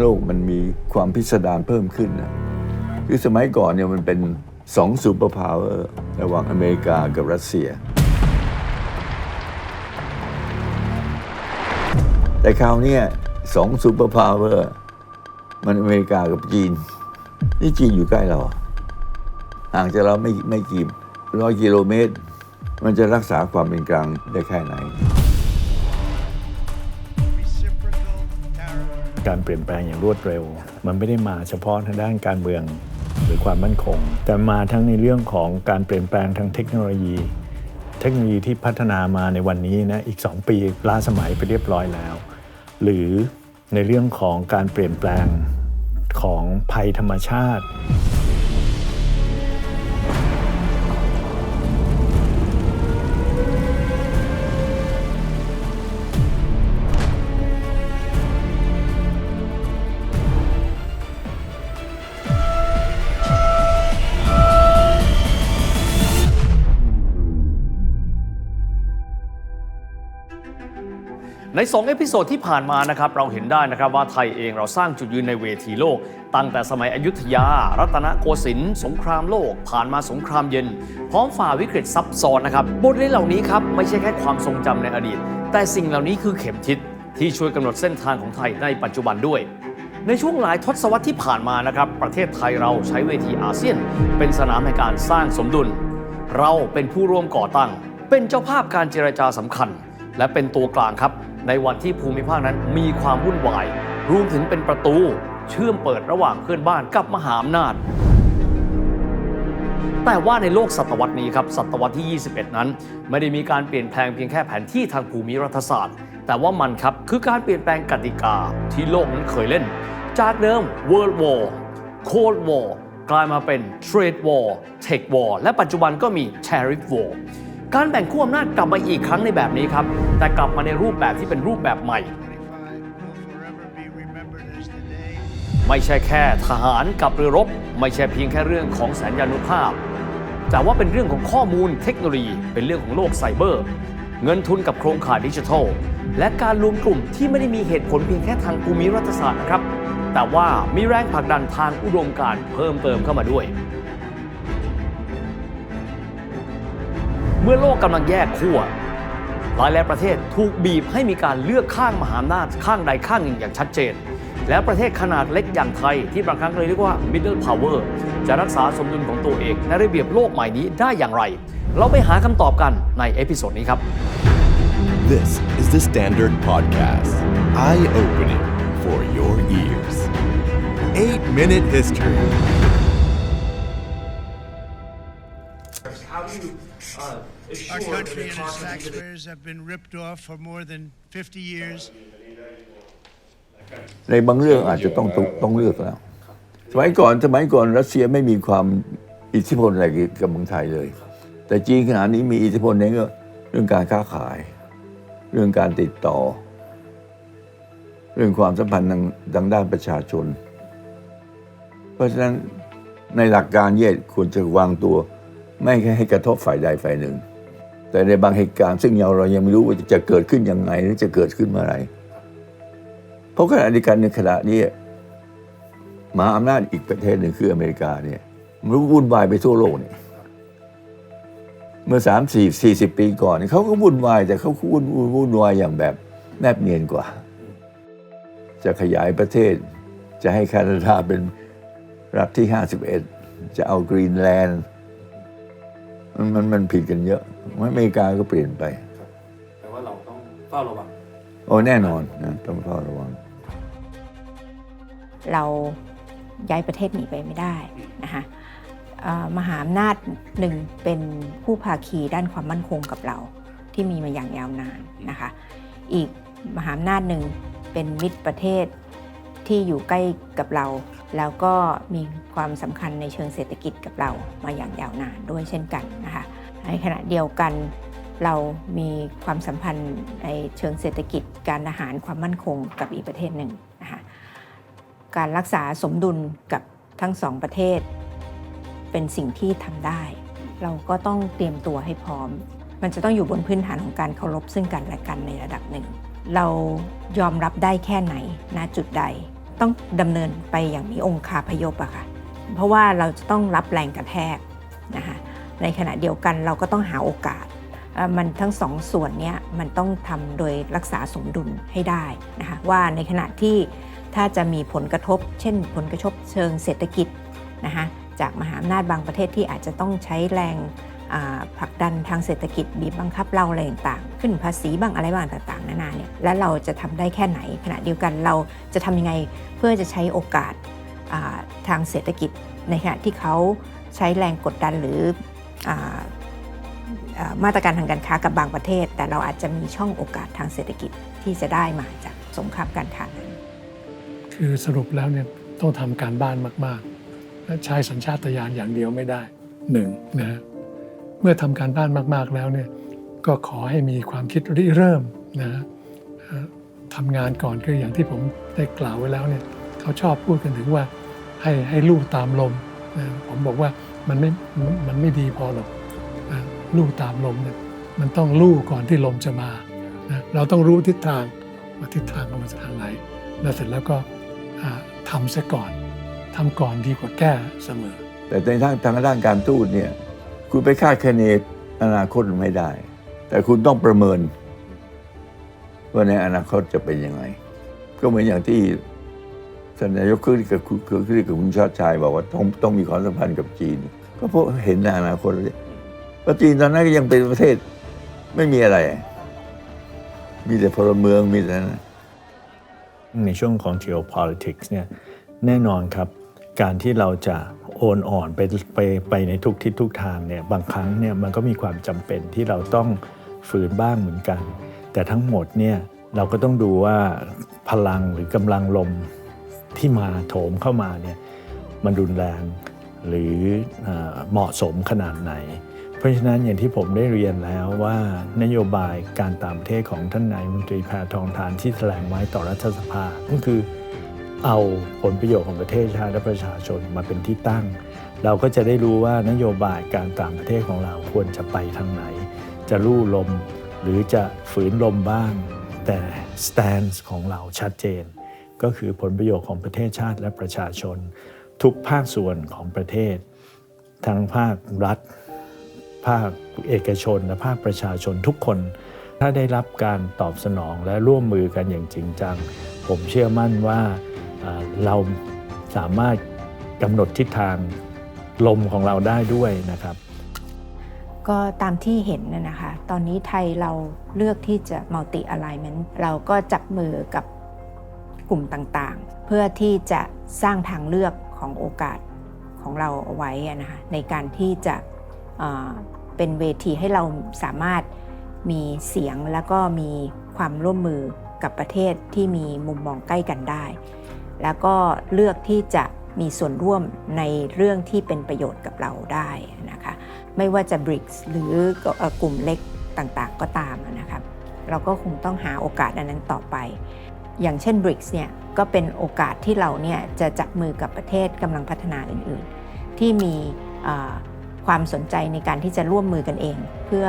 โลกมันมีความพิสดารเพิ่มขึ้นนะคือสมัยก่อนเนี่ยมันเป็น2ซูเปอร์พาวเวอร์ระหว่างอเมริกากับรัสเซียแต่คราวนี้2ซูเปอร์พาวเวอร์มันอเมริกากับจีนนี่จีนอยู่ใกล้เราห่างจากเราไม่กี่100 กิโลเมตรมันจะรักษาความเป็นกลางได้แค่ไหนการเปลี่ยนแปลงอย่างรวดเร็วมันไม่ได้มาเฉพาะทางด้านการเมืองหรือความมั่นคงแต่มาทั้งในเรื่องของการเปลี่ยนแปลงทางเทคโนโลยีที่พัฒนามาในวันนี้นะอีก2 ปีล้าสมัยไปเรียบร้อยแล้วหรือในเรื่องของการเปลี่ยนแปลงของภัยธรรมชาติใน2 เอพิโซดที่ผ่านมานะครับเราเห็นได้นะครับว่าไทยเองเราสร้างจุดยืนในเวทีโลกตั้งแต่สมัยอยุธยารัตนโกสินทร์สงครามโลกผ่านมาสงครามเย็นพร้อมฝ่าวิกฤตซับซ้อนนะครับบทเรียนเหล่านี้ครับไม่ใช่แค่ความทรงจำในอดีตแต่สิ่งเหล่านี้คือเข็มทิศที่ช่วยกำหนดเส้นทางของไทยในปัจจุบันด้วยในช่วงหลายทศวรรษที่ผ่านมานะครับประเทศไทยเราใช้เวทีอาเซียนเป็นสนามแห่งการสร้างสมดุลเราเป็นผู้ร่วมก่อตั้งเป็นเจ้าภาพการเจรจาสำคัญและเป็นตัวกลางครับในวันที่ภูมิภาคนั้นมีความวุ่นวายรวมถึงเป็นประตูเชื่อมเปิดระหว่างเพื่อนบ้านกับมหาอำนาจแต่ว่าในโลกศตวรรษนี้ครับศตวรรษที่ 21 นั้นไม่ได้มีการเปลี่ยนแปลงเพียงแค่แผนที่ทางภูมิรัฐศาสตร์แต่ว่ามันครับคือการเปลี่ยนแปลงกติกาที่โลกนั้นเคยเล่นจากเดิม World War Cold War กลายมาเป็น Trade War Tech War และปัจจุบันก็มี Tariff Warการแบ่งขั้วอำนาจกลับมาอีกครั้งในแบบนี้ครับแต่กลับมาในรูปแบบที่เป็นรูปแบบใหม่ไม่ใช่แค่ทหารกับเรือรบไม่ใช่เพียงแค่เรื่องของสัญญานุภาพแต่ว่าเป็นเรื่องของข้อมูลเทคโนโลยีเป็นเรื่องของโลกไซเบอร์เงินทุนกับโครงข่ายดิจิทัลและการรวมกลุ่มที่ไม่ได้มีเหตุผลเพียงแค่ทางภูมิรัฐศาสตร์นะครับแต่ว่ามีแรงผลักดันทางอุดมการณ์เพิ่มเติมเข้ามาด้วยเมื่อโลกกำลังแยกขั้วหลายประเทศถูกบีบให้มีการเลือกข้างมหาอำนาจข้างใดข้างหนึ่งอย่างชัดเจนแล้วประเทศขนาดเล็กอย่างไทยที่บางครั้งเรียกว่า middle power จะรักษาสมดุลของตัวเองในระเบียบโลกใหม่นี้ได้อย่างไรเราไปหาคำตอบกันในเอพิโซดนี้ครับ This is the Standard Podcast Eye-opening for your ears 8-Minute History Our country and its taxpayers have been ripped off for more than 50 years. ในบางเรื่องอาจจะต้องเลือกแล้วสมัยก่อนรัสเซียไม่มีความอิทธิพลอะไรกับเมืองไทยเลยแต่จีนขณะนี้มีอิทธิพลในเรื่องการค้าขายเรื่องการติดต่อเรื่องความสัมพันธ์ทางด้านประชาชนเพราะฉะนั้นในหลักการควรจะวางตัวไม่ให้กระทบฝ่ายใดฝ่ายหนึ่งแต่ในบางเหตุการณ์ซึ่งเรายังไม่รู้ว่าจะเกิดขึ้นยังไงหรือจะเกิดขึ้นเมื่อไหร่เพราะขณะเดียวกันในขณะนี้มหาอำนาจอีกประเทศหนึ่งคืออเมริกาเนี่ยมันวุ่นวายไปทั่วโลกเนี่ยเมื่อ40 ปีก่อนเขาก็วุ่นวายแต่เขาวุ่นวายอย่างแบบแนบเนียนกว่าจะขยายประเทศจะให้แคนาดาเป็นรัฐที่51จะเอากรีนแลนด์มันผิดกันเยอะอเมริกาก็เปลี่ยนไปแต่ว่าเราต้องเฝ้าระวังโอ้แน่นอนนะต้องเฝ้าระวังเราย้ายประเทศหนีไปไม่ได้นะคะมหาอำนาจหนึ่งเป็นผู้ภาคีด้านความมั่นคงกับเราที่มีมาอย่างยาวนานนะคะอีกมหาอำนาจหนึ่งเป็นมิตรประเทศที่อยู่ใกล้กับเราแล้วก็มีความสำคัญในเชิงเศรษฐกิจกับเรามาอย่างยาวนานด้วยเช่นกันนะคะในขณะเดียวกันเรามีความสัมพันธ์ในเชิงเศรษฐกิจการอาหารความมั่นคงกับอีกประเทศหนึ่งนะคะการรักษาสมดุลกับทั้งสองประเทศเป็นสิ่งที่ทำได้เราก็ต้องเตรียมตัวให้พร้อมมันจะต้องอยู่บนพื้นฐานของการเคารพซึ่งกันและกันในระดับหนึ่งเรายอมรับได้แค่ไหนณจุดใด ต้องดำเนินไปอย่างมีองคาพยพอะค่ะเพราะว่าเราจะต้องรับแรงกระแทกนะคะในขณะเดียวกันเราก็ต้องหาโอกาสมันทั้งสองส่วนนี้มันต้องทำโดยรักษาสมดุลให้ได้นะคะว่าในขณะที่ถ้าจะมีผลกระทบเช่นผลกระทบเชิงเศรษฐกิจนะคะจากมหาอำนาจบางประเทศที่อาจจะต้องใช้แรงผลักดันทางเศรษฐกิจบีบบังคับเราอะไรต่างๆขึ้นภาษีบ้างอะไรบ้างต่างๆนานาเนี่ยและเราจะทำได้แค่ไหนขณะเดียวกันเราจะทำยังไงเพื่อจะใช้โอกาสทางเศรษฐกิจในขณะที่เขาใช้แรงกดดันหรือมาตรการทางการค้ากับบางประเทศแต่เราอาจจะมีช่องโอกาสทางเศรษฐกิจที่จะได้มาจากสงครามการค้านั้นคือสรุปแล้วเนี่ยต้องทำการบ้านมากๆและใช้สัญชาตญาณอย่างเดียวไม่ได้หนึ่งนะฮะเมื่อทำการบ้านมากๆแล้วเนี่ยก็ขอให้มีความคิดริเริ่มนะทำงานก่อนคืออย่างที่ผมได้กล่าวไว้แล้วเนี่ยเขาชอบพูดกันถึงว่าให้ลู่ตามลมนะผมบอกว่ามันไม่ดีพอหรอกลู่ตามลมเนี่ยมันต้องลู่ก่อนที่ลมจะมานะเราต้องรู้ทิศทางว่าทิศทางมันจะทางไหนแล้วเสร็จแล้วก็ทำซะก่อนทำก่อนดีกว่าแก้เสมอแต่ในทางด้านการทูตเนี่ยคุณไปคาดคะเนอนาคตไม่ได้แต่คุณต้องประเมินว่าในอนาคตจะเป็นยังไงก็เหมือนอย่างที่ท่านนายกขึ้นกับคุณชาติชายบอกว่าต้องมีความสัมพันธ์กับจีนก็เพราะเห็นในอนาคตเลยว่าจีนตอนนั้นก็ยังเป็นประเทศไม่มีอะไรมีแต่พลเมืองมีแต่ในช่วงของ geopolitics เนี่ยแน่นอนครับการที่เราจะโอนอ่อนไปในทุกทิศทุกทางเนี่ยบางครั้งเนี่ยมันก็มีความจำเป็นที่เราต้องฝืนบ้างเหมือนกันแต่ทั้งหมดเนี่ยเราก็ต้องดูว่าพลังหรือกำลังลมที่มาโถมเข้ามาเนี่ยมันรุนแรงหรือเหมาะสมขนาดไหนเพราะฉะนั้นอย่างที่ผมได้เรียนแล้วว่านโยบายการต่างประเทศของท่านนายกรัฐมนตรีแพทองธารที่แถลงไว้ต่อรัฐสภาก็คือเอาผลประโยชน์ของประเทศชาติและประชาชนมาเป็นที่ตั้งเราก็จะได้รู้ว่านโยบายการต่างประเทศของเราควรจะไปทางไหนจะลู่ลมหรือจะฝืนลมบ้างแต่สแตนส์ของเราชัดเจนก็คือผลประโยชน์ของประเทศชาติและประชาชนทุกภาคส่วนของประเทศทั้งภาครัฐภาคเอกชนและภาคประชาชนทุกคนถ้าได้รับการตอบสนองและร่วมมือกันอย่างจริงจังผมเชื่อมั่นว่าเราสามารถกำหนดทิศทางลมของเราได้ด้วยนะครับก็ตามที่เห็นนะคะตอนนี้ไทยเราเลือกที่จะ multi alignment เราก็จับมือกับกลุ่มต่างๆเพื่อที่จะสร้างทางเลือกของโอกาสของเราเอาไว้นะคะในการที่จะเป็นเวทีให้เราสามารถมีเสียงแล้วก็มีความร่วมมือกับประเทศที่มีมุมมองใกล้กันได้แล้วก็เลือกที่จะมีส่วนร่วมในเรื่องที่เป็นประโยชน์กับเราได้นะคะไม่ว่าจะ BRICS หรือกลุ่มเล็กต่างๆก็ตามนะครับเราก็คงต้องหาโอกาสอันนั้นต่อไปอย่างเช่น BRICS เนี่ยก็เป็นโอกาสที่เราเนี่ยจะจับมือกับประเทศกำลังพัฒนาอื่นๆที่มีความสนใจในการที่จะร่วมมือกันเองเพื่อ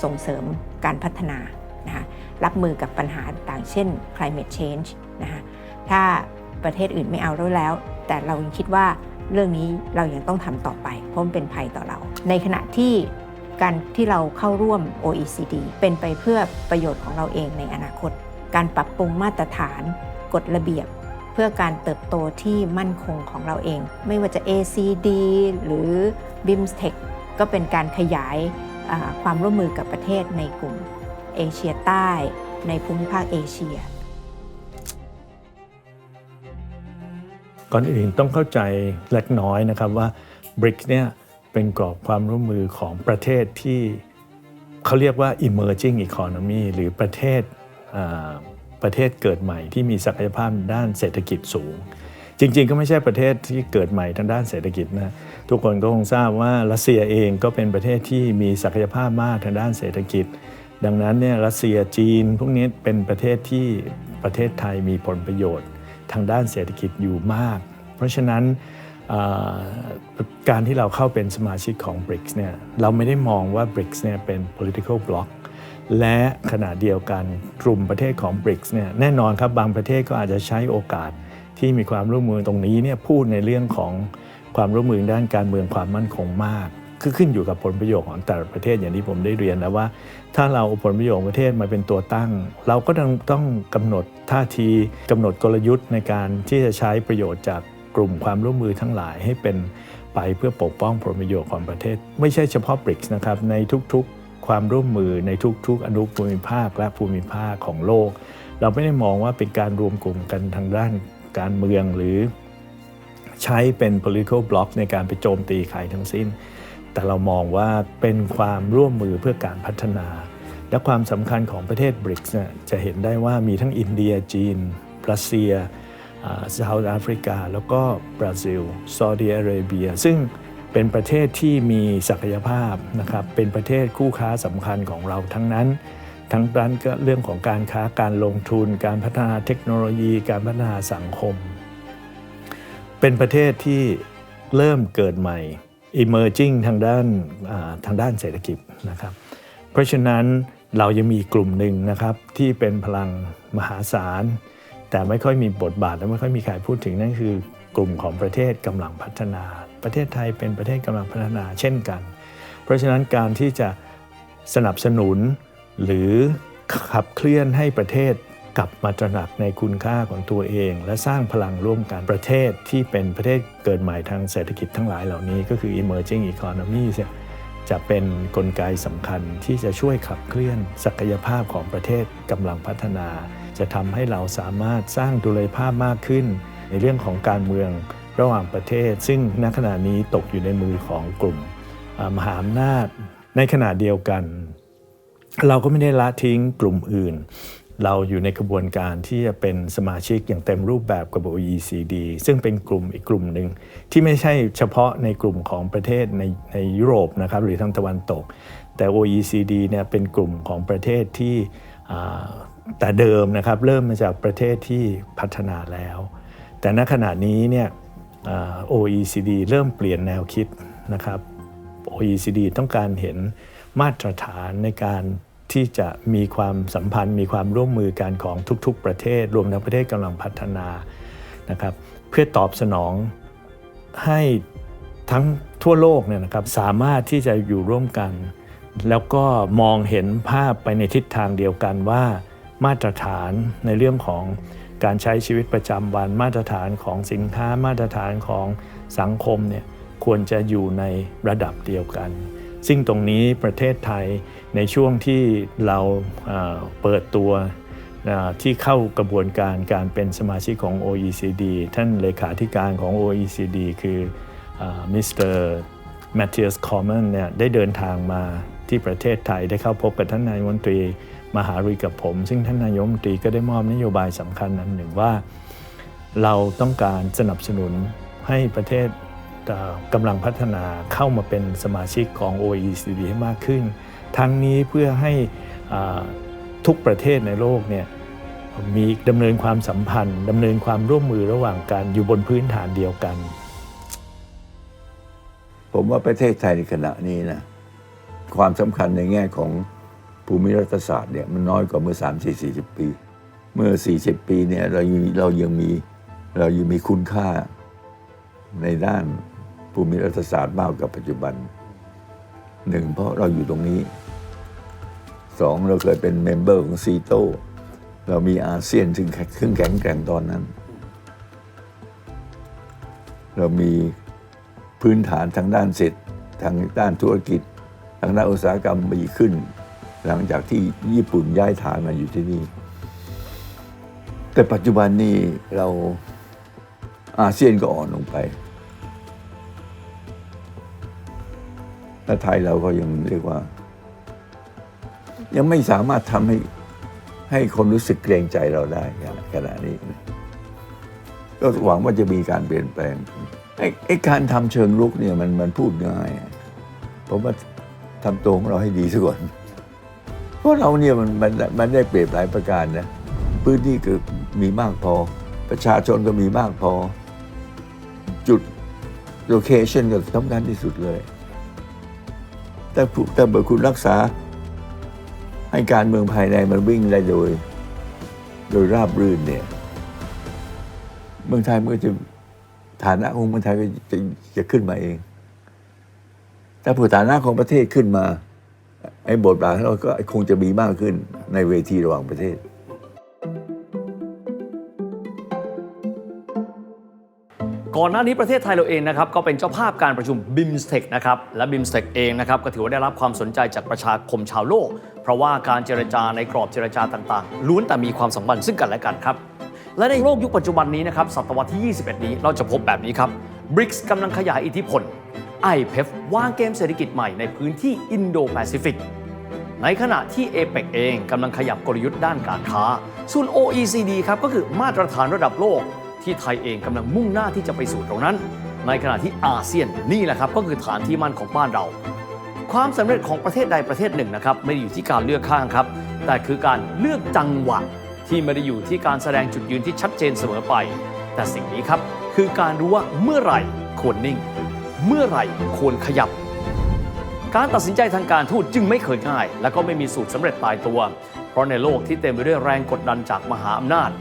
ส่งเสริมการพัฒนานะคะรับมือกับปัญหาต่างเช่น climate change นะคะถ้าประเทศอื่นไม่เอาด้วยแล้วแต่เรายังคิดว่าเรื่องนี้เรายังต้องทำต่อไปเพราะมันเป็นภัยต่อเราในขณะที่การที่เราเข้าร่วม OECD เป็นไปเพื่อประโยชน์ของเราเองในอนาคตการปรับปรุงมาตรฐานกฎระเบียบเพื่อการเติบโตที่มั่นคงของเราเองไม่ว่าจะ ACD หรือ BIMSTEC ก็เป็นการขยายความร่วมมือกับประเทศในกลุ่มเอเชียใต้ในภูมิภาคเอเชียก่อนอื่นต้องเข้าใจเล็กน้อยนะครับว่า BRICS เนี่ยเป็นกรอบความร่วมมือของประเทศที่เขาเรียกว่า emerging economy หรือประเทศเกิดใหม่ที่มีศักยภาพด้านเศรษฐกิจสูงจริงๆก็ไม่ใช่ประเทศที่เกิดใหม่ทางด้านเศรษฐกิจนะทุกคนก็คงทราบว่ารัสเซียเองก็เป็นประเทศที่มีศักยภาพมากทางด้านเศรษฐกิจดังนั้นเนี่ยรัสเซียจีนพวกนี้เป็นประเทศที่ประเทศไทยมีผลประโยชน์ทางด้านเศรษฐกิจอยู่มากเพราะฉะนั้นการที่เราเข้าเป็นสมาชิกของ BRICS เนี่ยเราไม่ได้มองว่า BRICS เนี่ยเป็น political bloc และขณะเดียวกันกลุ่มประเทศของ BRICS เนี่ยแน่นอนครับบางประเทศก็อาจจะใช้โอกาส ที่มีความร่วมมือตรงนี้เนี่ยพูดในเรื่องของความร่วมมือด้านการเมืองความมั่นคงมากคือขึ้นอยู่กับผลประโยชน์ของแต่ละประเทศอย่างที่ผมได้เรียนแล้วว่าถ้าเราเอาผลประโยชน์ของประเทศมาเป็นตัวตั้งเราก็ต้องกำหนดท่าทีกำหนดกลยุทธ์ในการที่จะใช้ประโยชน์จากกลุ่มความร่วมมือทั้งหลายให้เป็นไปเพื่อปกป้องผลประโยชน์ของประเทศไม่ใช่เฉพาะ BRICS นะครับในทุกๆความร่วมมือในทุกๆอนุภูมิภาคและภูมิภาคของโลกเราไม่ได้มองว่าเป็นการรวมกลุ่มกันทางด้านการเมืองหรือใช้เป็น political block ในการไปโจมตีใครทั้งสิ้นแต่เรามองว่าเป็นความร่วมมือเพื่อการพัฒนาและความสำคัญของประเทศ BRICS เนี่ยจะเห็นได้ว่ามีทั้งอินเดียจีนรัสเซียเซาท์แอฟริกาแล้วก็บราซิลซาอุดิอาระเบียซึ่งเป็นประเทศที่มีศักยภาพนะครับเป็นประเทศคู่ค้าสำคัญของเราทั้งนั้นทั้งด้านก็เรื่องของการค้าการลงทุนการพัฒนาเทคโนโลยีการพัฒนาสังคมเป็นประเทศที่เริ่มเกิดใหม่ emerging ทางด้านเศรษฐกิจนะครับเพราะฉะนั้นเรายังมีกลุ่มหนึ่งนะครับที่เป็นพลังมหาศาลแต่ไม่ค่อยมีบทบาทและไม่ค่อยมีใครพูดถึงนั่นคือกลุ่มของประเทศกำลังพัฒนาประเทศไทยเป็นประเทศกำลังพัฒนาเช่นกันเพราะฉะนั้นการที่จะสนับสนุนหรือขับเคลื่อนให้ประเทศกลับมาตระหนักในคุณค่าของตัวเองและสร้างพลังร่วมกันประเทศที่เป็นประเทศเกิดใหม่ทางเศรษฐกิจทั้งหลายเหล่านี้ก็คือ emerging economies จะเป็นกลไกสำคัญที่จะช่วยขับเคลื่อนศักยภาพของประเทศกำลังพัฒนาจะทำให้เราสามารถสร้างดุลยภาพมากขึ้นในเรื่องของการเมืองระหว่างประเทศซึ่งณขณะนี้ตกอยู่ในมือของกลุ่มมหาอำนาจในขณะเดียวกันเราก็ไม่ได้ละทิ้งกลุ่มอื่นเราอยู่ในกระบวนการที่จะเป็นสมาชิกอย่างเต็มรูปแบบกับ OECD ซึ่งเป็นกลุ่มอีกกลุ่มหนึ่งที่ไม่ใช่เฉพาะในกลุ่มของประเทศในยุโรปนะครับหรือทางตะวันตกแต่ OECD เนี่ยเป็นกลุ่มของประเทศที่แต่เดิมนะครับเริ่มมาจากประเทศที่พัฒนาแล้วแต่ณขณะนี้เนี่ยOECD เริ่มเปลี่ยนแนวคิดนะครับ OECD ต้องการเห็นมาตรฐานในการที่จะมีความสัมพันธ์มีความร่วมมือกันของทุกๆประเทศรวมทั้งประเทศกำลังพัฒนานะครับเพื่อตอบสนองให้ทั้งทั่วโลกเนี่ยนะครับสามารถที่จะอยู่ร่วมกันแล้วก็มองเห็นภาพไปในทิศทางเดียวกันว่ามาตรฐานในเรื่องของการใช้ชีวิตประจำวันมาตรฐานของสินค้ามาตรฐานของสังคมเนี่ยควรจะอยู่ในระดับเดียวกันซึ่งตรงนี้ประเทศไทยในช่วงที่เราเปิดตัวที่เข้ากระบวนการเป็นสมาชิกของ OECD ท่านเลขาธิการของ OECD คือมิสเตอร์แมทเธียส คอมเมนเนี่ยได้เดินทางมาที่ประเทศไทยได้เข้าพบกับท่านนายกรัฐมนตรีมาหารือกับผมซึ่งท่านนายกรัฐมนตรีก็ได้มอบนโยบายสำคัญอันหนึ่งว่าเราต้องการสนับสนุนให้ประเทศกำลังพัฒนาเข้ามาเป็นสมาชิกของ OECD ให้มากขึ้นทั้งนี้เพื่อให้ทุกประเทศในโลกเนี่ยมีดำเนินความสัมพันธ์ดำเนินความร่วมมือระหว่างกันอยู่บนพื้นฐานเดียวกันผมว่าประเทศไทยในขณะนี้นะความสำคัญในแง่ของภูมิรัฐศาสตร์เนี่ยมันน้อยกว่าเมื่อ 30-40 ปีเมื่อ40ปีเนี่ยเรายังมีคุณค่าในด้านภูมิรัฐศาสตร์มากกว่าปัจจุบันหนึ่งเพราะเราอยู่ตรงนี้สองเราเคยเป็นเมมเบอร์ของซีโตเรามีอาเซียนซึ่งแข็งแกร่งตอนนั้นเรามีพื้นฐานทางด้านเศรษฐทางด้านธุรกิจทางด้านอุตสาหกรรมมีขึ้นหลังจากที่ญี่ปุ่นย้ายฐานมาอยู่ที่นี่แต่ปัจจุบันนี้เราอาเซียนก็อ่อนลงไปและไทยเราก็ยังเรียกว่ายังไม่สามารถทำให้คนรู้สึกเกรงใจเราได้ขณะนี้ก็หวังว่าจะมีการเปลี่ยนแปลงไอ้การทำเชิงรุกเนี่ยมันพูดง่ายผมว่าทำตัวของเราให้ดีซะก่อนเพราะเราเนี่ยมันได้เปรียบหลายประการนะพื้นที่ก็มีมากพอประชาชนก็มีมากพอจุดโลเคชั่นก็สำคัญที่สุดเลยแต่เมื่อคุณรักษาให้การเมืองภายในมันวิ่งได้โดยราบรื่นเนี่ย เมืองไทยมันก็จะฐานะของเมืองไทยก็จะขึ้นมาเองถ้าผู้ฐานะของประเทศขึ้นมาไอ้บทบาทของเราก็คงจะมีมากขึ้นในเวทีระหว่างประเทศ ก่อนหน้านี้ประเทศไทยเราเองนะครับก็เป็นเจ้าภาพการประชุม BIMSTEC นะครับและ BIMSTEC เองนะครับก็ถือว่าได้รับความสนใจจากประชาคมชาวโลกเพราะว่าการเจรจาในกรอบเจรจาต่างๆล้วนแต่มีความสัมพันธ์ซึ่งกันและกันครับและในโลกยุคปัจจุบันนี้นะครับศตวรรษที่ 21 นี้เราจะพบแบบนี้ครับ BRICS กำลังขยายอิทธิพล IPEF วางเกมเศรษฐกิจใหม่ในพื้นที่อินโดแปซิฟิกในขณะที่ APEC เองกำลังขยับกลยุทธ์ด้านการค้าส่วน OECD ครับก็คือมาตรฐานระดับโลกที่ไทยเองกำลังมุ่งหน้าที่จะไปสู่ตรงนั้นในขณะที่อาเซียนนี่แหละครับก็คือฐานที่มั่นของบ้านเราความสำเร็จของประเทศใดประเทศหนึ่งนะครับไม่ได้อยู่ที่การเลือกข้างครับแต่คือการเลือกจังหวะที่ไม่ได้อยู่ที่การแสดงจุดยืนที่ชัดเจนเสมอไปแต่สิ่งนี้ครับคือการรู้ว่าเมื่อไหร่ควรนิ่งเมื่อไหร่ควรขยับการตัดสินใจทางการทูตจึงไม่เคยง่ายและก็ไม่มีสูตรสำเร็จตายตัวเพราะในโลกที่เต็มไปด้วยแรงกดดันจากมหาอำนาจ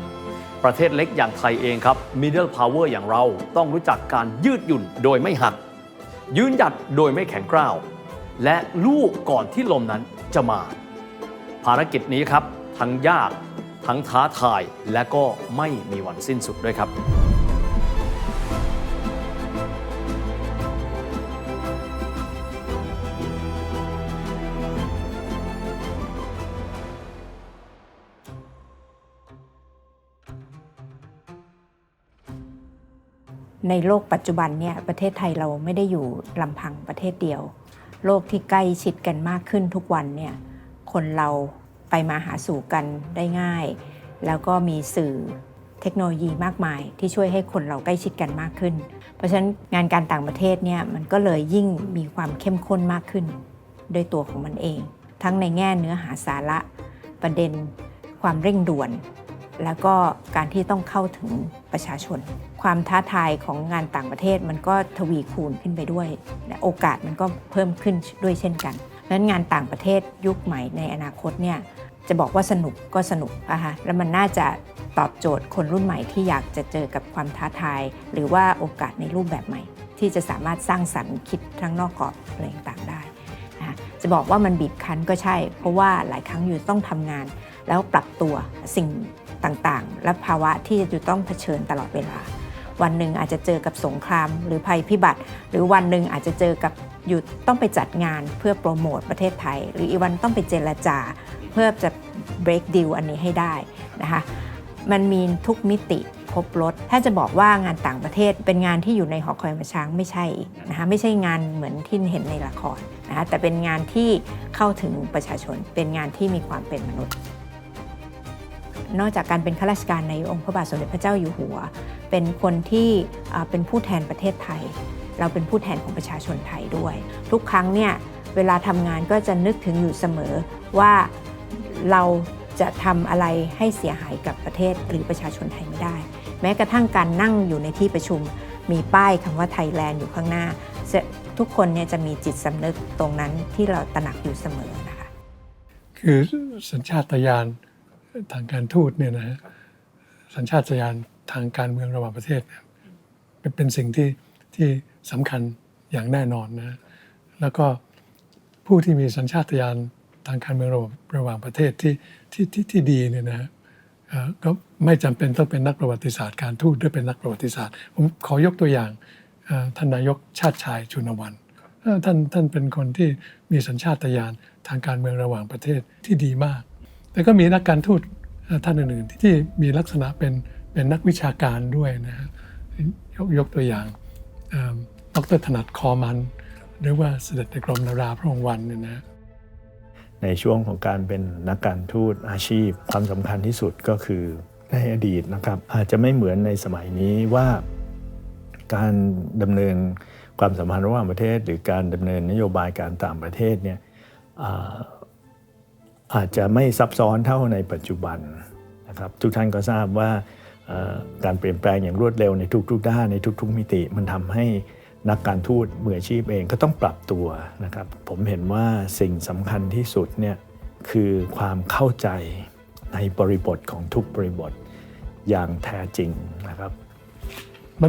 ประเทศเล็กอย่างไทยเองครับ middle power อย่างเราต้องรู้จักการยืดหยุ่นโดยไม่หักยืนหยัดโดยไม่แข็งกร้าวและลูกก่อนที่ลมนั้นจะมาภารกิจนี้ครับทั้งยากทั้งท้าทายและก็ไม่มีวันสิ้นสุดด้วยครับในโลกปัจจุบันเนี่ยประเทศไทยเราไม่ได้อยู่ลำพังประเทศเดียวโลกที่ใกล้ชิดกันมากขึ้นทุกวันเนี่ยคนเราไปมาหาสู่กันได้ง่ายแล้วก็มีสื่อเทคโนโลยีมากมายที่ช่วยให้คนเราใกล้ชิดกันมากขึ้นเพราะฉะนั้นงานการต่างประเทศเนี่ยมันก็เลยยิ่งมีความเข้มข้นมากขึ้นโดยตัวของมันเองทั้งในแง่เนื้อหาสาระประเด็นความเร่งด่วนแล้วก็การที่ต้องเข้าถึงประชาชนความท้าทายของงานต่างประเทศมันก็ทวีคูณขึ้นไปด้วยและโอกาสมันก็เพิ่มขึ้นด้วยเช่นกันเพราะฉะนั้นงานต่างประเทศยุคใหม่ในอนาคตเนี่ยจะบอกว่าสนุกก็สนุกนะคะแล้วมันน่าจะตอบโจทย์คนรุ่นใหม่ที่อยากจะเจอกับความท้าทายหรือว่าโอกาสในรูปแบบใหม่ที่จะสามารถสร้างสรรค์คิดทั้งนอกกรอบอะไรต่างๆได้นะคะจะบอกว่ามันบีบคั้นก็ใช่เพราะว่าหลายครั้งอยู่ต้องทำงานแล้วปรับตัวสิ่งต่างๆและภาวะที่จะต้องเผชิญตลอดเวลาวันหนึ่งอาจจะเจอกับสงครามหรือภัยพิบัติหรือวันหนึ่งอาจจะเจอกับอยู่ต้องไปจัดงานเพื่อโปรโมทประเทศไทยหรืออีกวันต้องไปเจรจาเพื่อจะ break deal อันนี้ให้ได้นะคะมันมีทุกมิติครบรถถ้าจะบอกว่างานต่างประเทศเป็นงานที่อยู่ในหอคอยหัวช้างไม่ใช่นะคะไม่ใช่งานเหมือนที่เห็นในละครนะคะแต่เป็นงานที่เข้าถึงประชาชนเป็นงานที่มีความเป็นมนุษย์นอกจากการเป็นข้าราชการในองค์พระบาทสมเด็จพระเจ้าอยู่หัวเป็นคนที่เป็นผู้แทนประเทศไทยเราเป็นผู้แทนของประชาชนไทยด้วยทุกครั้งเนี่ยเวลาทำงานก็จะนึกถึงอยู่เสมอว่าเราจะทำอะไรให้เสียหายกับประเทศหรือประชาชนไทยไม่ได้แม้กระทั่งการนั่งอยู่ในที่ประชุมมีป้ายคำว่าไทยแลนด์อยู่ข้างหน้าทุกคนเนี่ยจะมีจิตสำนึกตรงนั้นที่เราตระหนักอยู่เสมอนะคะคือสัญชาตญาณทางการทูตเนี่ยนะฮะสัญชาตญาณทางการเมืองระหว่างประเทศเป็นสิ่งที่สำคัญอย่างแน่นอนนะแล้วก็ผู้ที่มีสัญชาตญาณทางการเมืองระหว่างประเทศที่ดีเนี่ยนะก็ไม่จำเป็นต้องเป็นนักประวัติศาสตร์การทูตด้วยเป็นนักประวัติศาสตร์ผมขอยกตัวอย่างท่านนายกชาติชายชุนวรรณท่านเป็นคนที่มีสัญชาตญาณทางการเมืองระหว่างประเทศที่ดีมากแต่ก็มีนักการทูตท่านอื่นๆที่มีลักษณะเป็นนักวิชาการด้วยนะฮะยกตัวอย่างดร.ถนัดคอมันหรือว่าเสด็จในกรมนาราพระองค์วรรณเนี่ยนะในช่วงของการเป็นนักการทูตอาชีพความสำคัญที่สุดก็คือในอดีตนะครับอาจจะไม่เหมือนในสมัยนี้ว่าการดำเนินความสัมพันธ์ระหว่างประเทศหรือการดำเนินนโยบายการต่างประเทศเนี่ยอาจจะไม่ซับซ้อนเท่าในปัจจุบันนะครับทุกท่านก็ทราบว่าการเปลี่ยนแปลงอย่างรวดเร็วในทุกๆด้านในทุกๆมิติมันทำให้นักการทูตมืออาชีพเองก็ต้องปรับตัวนะครับผมเห็นว่าสิ่งสำคัญที่สุดเนี่ยคือความเข้าใจในบริบทของทุกบริบทอย่างแท้จริงนะครับ มั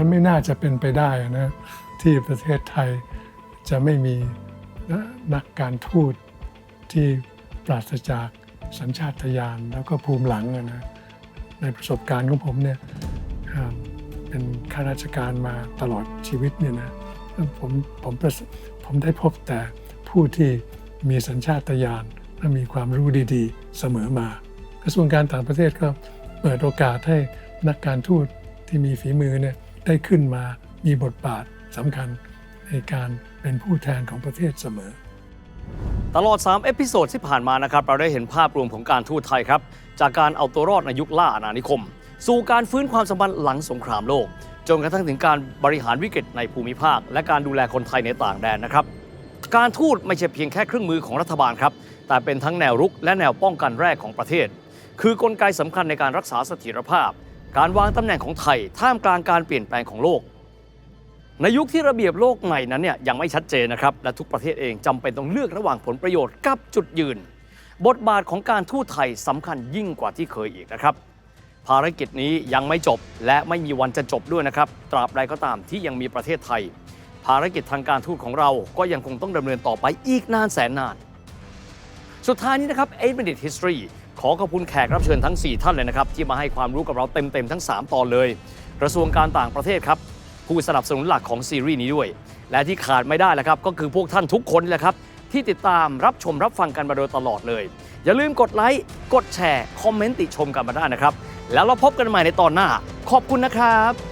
นไม่น่าจะเป็นไปได้นะที่ประเทศไทยจะไม่มีนักการทูตที่ปราศจากสัญชาตญาณแล้วก็ภูมิหลังนะในประสบการณ์ของผมเนี่ยเป็นข้าราชการมาตลอดชีวิตเนี่ยนะผมได้พบแต่ผู้ที่มีสัญชาตญาณและมีความรู้ดีๆเสมอมากระทรวงการต่างประเทศก็เปิดโอกาสให้นักการทูตที่มีฝีมือเนี่ยได้ขึ้นมามีบทบาทสำคัญในการเป็นผู้แทนของประเทศเสมอตลอด3เอพิโซดที่ผ่านมานะครับเราได้เห็นภาพรวมของการทูตไทยครับจากการเอาตัวรอดในยุคล่าอาณานิคมสู่การฟื้นความสัมพันธ์หลังสงครามโลกจนกระทั่งถึงการบริหารวิกฤตในภูมิภาคและการดูแลคนไทยในต่างแดนนะครับการทูตไม่ใช่เพียงแค่เครื่องมือของรัฐบาลครับแต่เป็นทั้งแนวรุกและแนวป้องกันแรกของประเทศคือกลไกสำคัญในการรักษาเสถียรภาพการวางตำแหน่งของไทยท่ามกลางการเปลี่ยนแปลงของโลกในยุคที่ระเบียบโลกใหม่นั้นเนี่ยยังไม่ชัดเจนนะครับและทุกประเทศเองจำเป็นต้องเลือกระหว่างผลประโยชน์กับจุดยืนบทบาทของการทูตไทยสำคัญยิ่งกว่าที่เคยอีกนะครับภารกิจนี้ยังไม่จบและไม่มีวันจะจบด้วยนะครับตราบใดก็ตามที่ยังมีประเทศไทยภารกิจทางการทูตของเราก็ยังคงต้องดำเนินต่อไปอีกนานแสนนานสุดท้ายนี้นะครับ 8 Minute History ขอขอบคุณแขกรับเชิญทั้ง4ท่านเลยนะครับที่มาให้ความรู้กับเราเต็มๆทั้ง3ตอนเลยกระทรวงการต่างประเทศครับผู้สนับสนุนหลักของซีรีส์นี้ด้วยและที่ขาดไม่ได้แหละครับก็คือพวกท่านทุกคนแหละครับที่ติดตามรับชมรับฟังกันมาโดยตลอดเลยอย่าลืมกดไลค์กดแชร์คอมเมนต์ติชมกันมาได้นะครับแล้วเราพบกันใหม่ในตอนหน้าขอบคุณนะครับ